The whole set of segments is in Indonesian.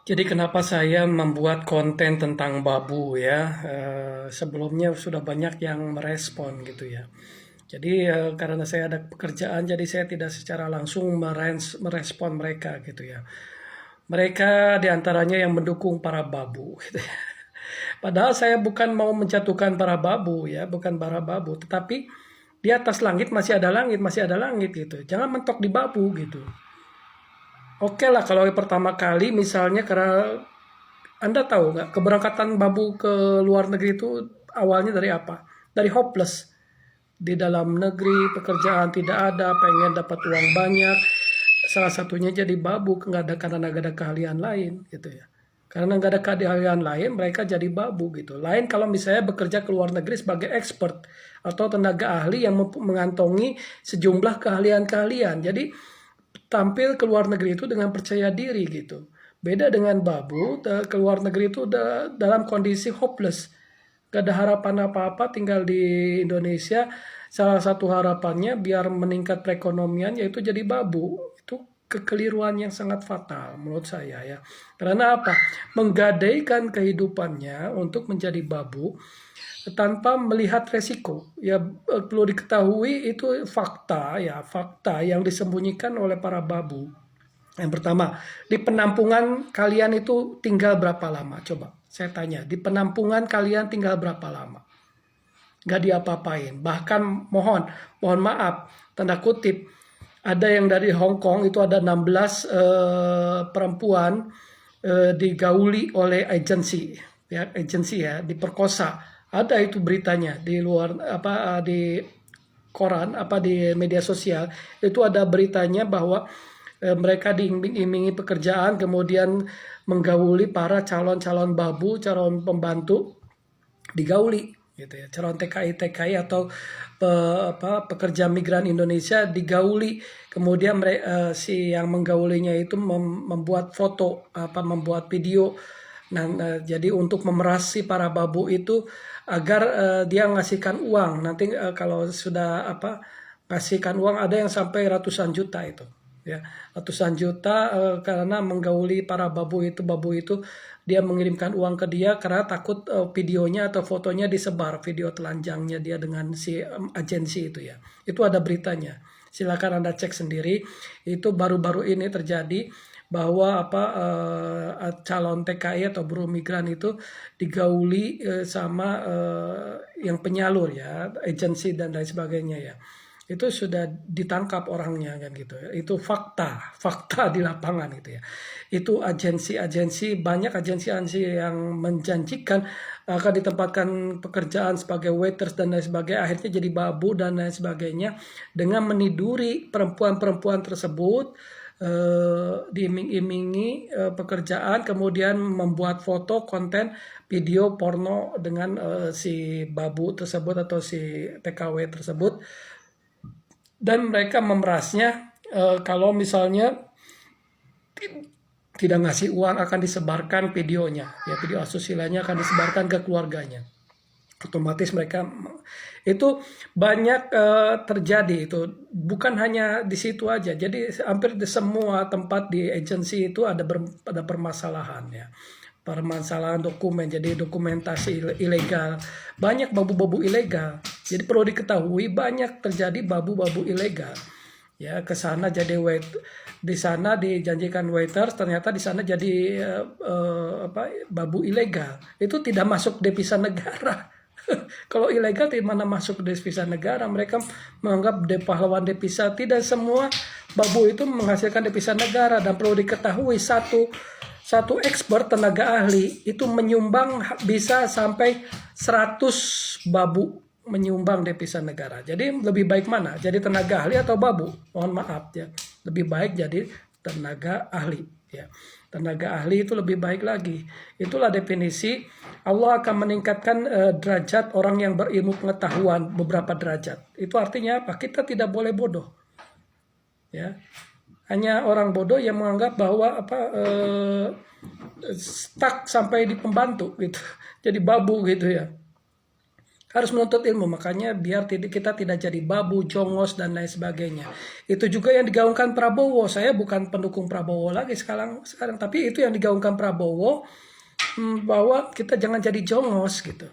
Jadi kenapa saya membuat konten tentang babu ya? Sebelumnya sudah banyak yang merespon gitu ya. Jadi karena saya ada pekerjaan, jadi saya tidak secara langsung merespon mereka gitu ya. Mereka diantaranya yang mendukung para babu gitu ya. Padahal saya bukan mau menjatuhkan para babu ya, bukan para babu, tetapi di atas langit masih ada langit, masih ada langit gitu. Jangan mentok di babu gitu. Oke lah kalau pertama kali misalnya karena anda tahu nggak keberangkatan babu ke luar negeri itu awalnya dari apa? Dari hopeless. Di dalam negeri pekerjaan tidak ada, pengen dapat uang banyak. Salah satunya jadi babu nggak ada karena nggak ada keahlian lain gitu ya. Karena nggak ada keahlian lain, mereka jadi babu gitu. Lain kalau misalnya bekerja ke luar negeri sebagai expert atau tenaga ahli yang mengantongi sejumlah keahlian-keahlian. Jadi tampil ke luar negeri itu dengan percaya diri gitu. Beda dengan babu, ke luar negeri itu dalam kondisi hopeless. Gak ada harapan apa-apa tinggal di Indonesia. Salah satu harapannya biar meningkat perekonomian yaitu jadi babu. Itu kekeliruan yang sangat fatal menurut saya ya. Karena apa? Menggadaikan kehidupannya untuk menjadi babu tanpa melihat resiko. Ya perlu diketahui itu fakta ya, fakta yang disembunyikan oleh para babu. Yang pertama, di penampungan kalian itu tinggal berapa lama? Coba saya tanya, di penampungan kalian tinggal berapa lama? Gak diapa-apain. Bahkan mohon maaf, tanda kutip, ada yang dari Hong Kong itu ada 16 perempuan digauli oleh agensi, ya agensi ya, diperkosa. Ada itu beritanya di luar apa di koran apa di media sosial itu ada beritanya bahwa mereka diiming-imingi pekerjaan kemudian menggauli para calon-calon babu, calon pembantu digauli gitu ya. Calon TKI atau pekerja migran Indonesia digauli. Kemudian si yang menggaulinya itu membuat foto membuat video. Nah, jadi untuk memerasi para babu itu agar dia ngasihkan uang. Nanti kalau sudah ngasihkan uang ada yang sampai ratusan juta itu ya, ratusan juta karena menggauli para babu itu dia mengirimkan uang ke dia karena takut videonya atau fotonya disebar, video telanjangnya dia dengan si agensi itu ya. Itu ada beritanya, silakan Anda cek sendiri. Itu baru-baru ini terjadi bahwa calon TKI atau buruh migran itu digauli sama yang penyalur ya, agensi dan lain sebagainya ya. Itu sudah ditangkap orangnya kan gitu ya. Itu fakta di lapangan gitu ya. Itu banyak agensi-agensi yang menjanjikan akan ditempatkan pekerjaan sebagai waiters dan lain sebagainya, akhirnya jadi babu dan lain sebagainya dengan meniduri perempuan-perempuan tersebut, diiming-imingi pekerjaan, kemudian membuat foto, konten, video porno dengan si babu tersebut atau si TKW tersebut, dan mereka memerasnya kalau misalnya tidak ngasih uang akan disebarkan videonya ya, video asusilanya akan disebarkan ke keluarganya. Otomatis mereka itu banyak terjadi, itu bukan hanya di situ aja, jadi hampir di semua tempat di agensi itu ada permasalahan ya, permasalahan dokumen, jadi dokumentasi ilegal, banyak babu-babu ilegal. Jadi perlu diketahui banyak terjadi babu-babu ilegal ya, ke sana jadi di sana dijanjikan waiters, ternyata di sana jadi babu ilegal. Itu tidak masuk devisa negara. Kalau ilegal di mana masuk devisa negara? Mereka menganggap pahlawan devisa. Tidak semua babu itu menghasilkan devisa negara, dan perlu diketahui satu expert tenaga ahli itu menyumbang bisa sampai 100 babu menyumbang devisa negara. Jadi lebih baik mana? Jadi tenaga ahli atau babu? Mohon maaf ya. Lebih baik jadi tenaga ahli ya. Tenaga ahli itu lebih baik lagi. Itulah definisi Allah akan meningkatkan derajat orang yang berilmu pengetahuan beberapa derajat. Itu artinya apa? Kita tidak boleh bodoh. Ya. Hanya orang bodoh yang menganggap bahwa stuck sampai di pembantu gitu. Jadi babu gitu ya. Harus menuntut ilmu, makanya biar kita tidak jadi babu, jongos, dan lain sebagainya. Itu juga yang digaungkan Prabowo. Saya bukan pendukung Prabowo lagi sekarang, tapi itu yang digaungkan Prabowo, bahwa kita jangan jadi jongos gitu,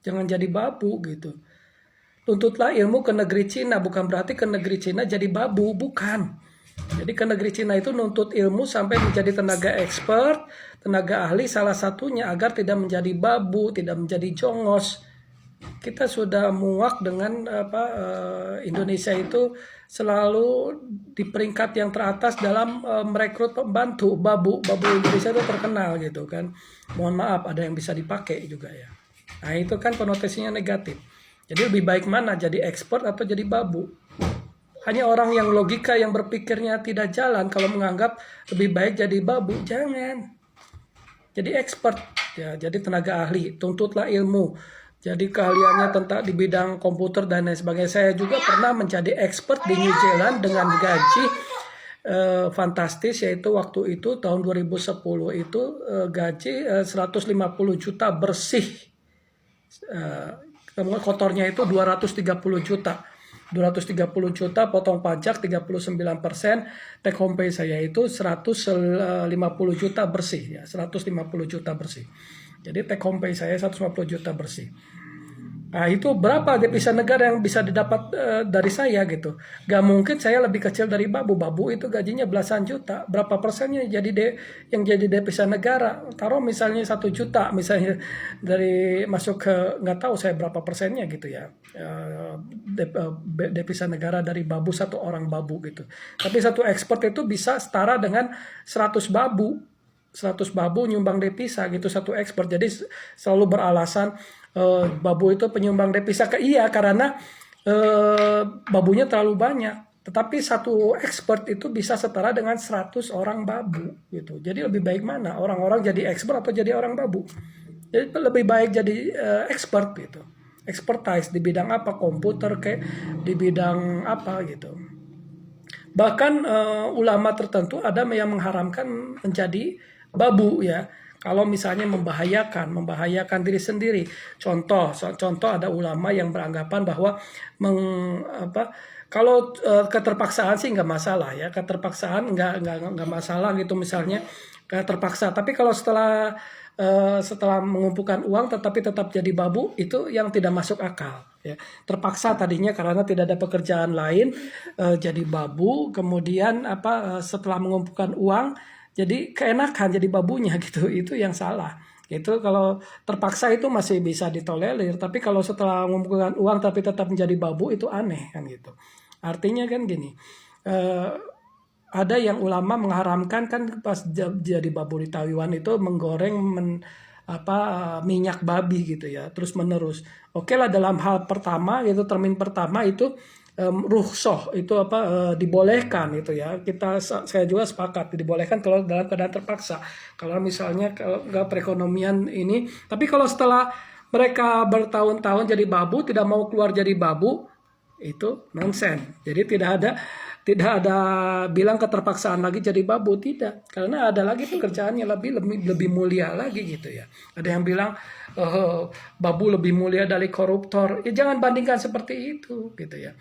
jangan jadi babu gitu. Tuntutlah ilmu ke negeri Cina, bukan berarti ke negeri Cina jadi babu, bukan. Jadi ke negeri Cina itu nuntut ilmu sampai menjadi tenaga expert, tenaga ahli, salah satunya agar tidak menjadi babu, tidak menjadi jongos. Kita sudah muak dengan Indonesia itu selalu di peringkat yang teratas dalam merekrut pembantu. Babu Indonesia itu terkenal gitu kan. Mohon maaf, ada yang bisa dipakai juga ya. Nah itu kan konotasinya negatif. Jadi lebih baik mana, jadi expert atau jadi babu? Hanya orang yang logika, yang berpikirnya tidak jalan kalau menganggap lebih baik jadi babu. Jangan. Jadi expert ya, jadi tenaga ahli, tuntutlah ilmu. Jadi keahliannya tentang di bidang komputer dan lain sebagainya. Saya juga pernah menjadi expert di New Zealand dengan gaji fantastis, yaitu waktu itu tahun 2010 itu gaji 150 juta bersih. Kotornya itu 230 juta. 230 juta potong pajak 39%, take home pay saya itu 150 juta bersih ya, 150 juta bersih. Jadi take home pay saya 150 juta bersih. Nah itu berapa devisa negara yang bisa didapat dari saya gitu. Gak mungkin saya lebih kecil dari babu. Babu itu gajinya belasan juta. Berapa persennya yang jadi devisa negara? Taruh misalnya 1 juta misalnya dari masuk ke, nggak tahu saya berapa persennya gitu ya. Devisa negara dari babu, satu orang babu gitu. Tapi satu ekspor itu bisa setara dengan 100 babu. 100 babu nyumbang devisa gitu satu ekspor. Jadi selalu beralasan babu itu penyumbang devisa karena babunya terlalu banyak. Tetapi satu ekspor itu bisa setara dengan 100 orang babu gitu. Jadi lebih baik mana? Orang-orang jadi ekspor atau jadi orang babu? Jadi lebih baik jadi ekspor gitu. Expertise di bidang apa? Komputer kayak di bidang apa gitu. Bahkan ulama tertentu ada yang mengharamkan menjadi babu ya, kalau misalnya membahayakan diri sendiri. Contoh ada ulama yang beranggapan bahwa kalau keterpaksaan sih nggak masalah ya, keterpaksaan nggak masalah gitu misalnya terpaksa. Tapi kalau setelah mengumpulkan uang tetapi tetap jadi babu, itu yang tidak masuk akal ya. Terpaksa tadinya karena tidak ada pekerjaan lain jadi babu, kemudian setelah mengumpulkan uang jadi keenakan jadi babunya gitu. Itu yang salah. Itu kalau terpaksa itu masih bisa ditolerir, tapi kalau setelah mengumpulkan uang tapi tetap menjadi babu itu aneh kan gitu. Artinya kan gini, ada yang ulama mengharamkan kan pas jadi babu di Taiwan itu menggoreng minyak babi gitu ya, terus menerus. Oke lah, dalam hal pertama gitu, termin pertama itu rukhsah itu dibolehkan itu ya. Saya juga sepakat dibolehkan kalau dalam keadaan terpaksa. Kalau misalnya kalau nggak perekonomian ini, tapi kalau setelah mereka bertahun-tahun jadi babu tidak mau keluar jadi babu, itu nonsen. Jadi tidak ada bilang keterpaksaan lagi jadi babu, tidak. Karena ada lagi pekerjaannya lebih mulia lagi gitu ya. Ada yang bilang babu lebih mulia dari koruptor. Ya jangan bandingkan seperti itu gitu ya.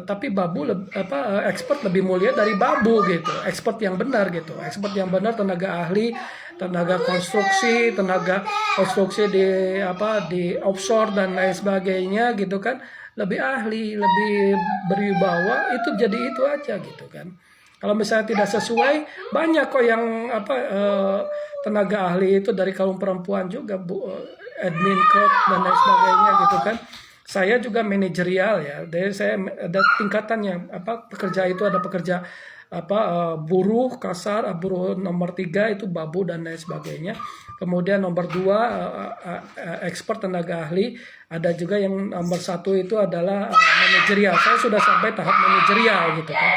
Tapi babu expert lebih mulia dari babu gitu. Expert yang benar gitu. Expert yang benar, tenaga ahli, tenaga konstruksi di offshore dan lain sebagainya gitu kan. Lebih ahli, lebih berwibawa, itu jadi itu aja gitu kan. Kalau misalnya tidak sesuai, banyak kok yang tenaga ahli itu dari kaum perempuan juga, admin code dan lain sebagainya gitu kan. Saya juga manajerial ya, jadi saya ada tingkatannya. Pekerja itu ada pekerja buruh kasar, buruh nomor 3 itu babu dan lain sebagainya. Kemudian nomor 2 expert tenaga ahli. Ada juga yang nomor 1 itu adalah manajerial. Saya sudah sampai tahap manajerial gitu kan.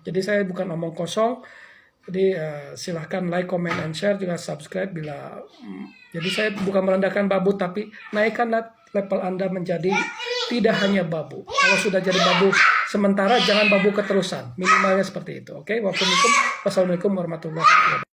Jadi saya bukan omong kosong. Jadi silahkan like, comment, and share, juga subscribe jadi saya bukan merendahkan babu, tapi naikkanlah level Anda menjadi tidak hanya babu. Kalau sudah jadi babu sementara, jangan babu keterusan. Minimalnya seperti itu. Oke, wassalamualaikum warahmatullahi wabarakatuh.